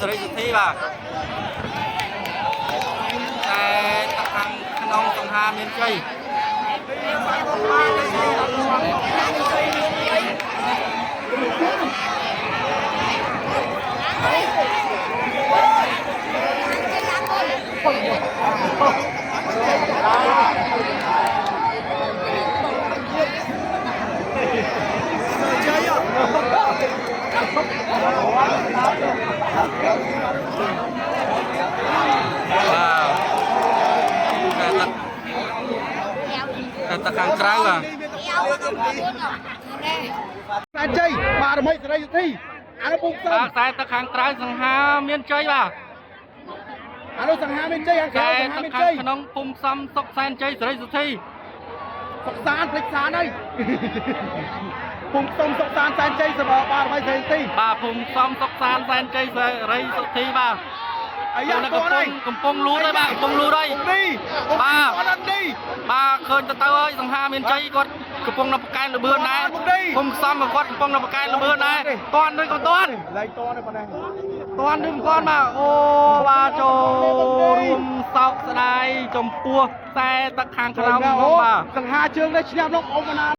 សេរីសុធីបាទតែខាងក្នុងសង្ហាមានជ័យតែខាងក្រៅបាទតែជ័យបាទរមិចសេរីសុធីអានោះពុំសំតែទឹកខាងក្រៅសង្ហាមានជ័យបាទអានោះសង្ហាមានជ័យខាងក្រៅសង្ហាមានជ័យក្នុងពុំសំសុកសែនជ័យសេរីសុធីសុកសានភ្លេចសានហើយពុំសំសុកសានសែនជ័យសម្រាប់បាទរមិចសេរីសុធីបាទពុំសំសុកសានសែនជ័យសេរីសុធីបាទអាយ៉ាកំពុងលូតហើយបាទកំពុងលូតហើយបាទបាទឃើញទៅហើយសង្ហាមានជ័យគាត់កំពុងនៅប្រកែកលបឿនដែរខ្ញុំខ្សំគាត់កំពុងនៅប្រកែកលបឿនដែរតន់ឬក៏តន់ឡើងតន់ទេប៉ុណ្ណេះតន់ឬមិនគាត់បាទអូបាទចូលរួមសោកស្ដាយចំពោះតែទឹកខាងក្រៅបាទសង្ហាជើងនេះឈ្នះលោកអ៊ំណា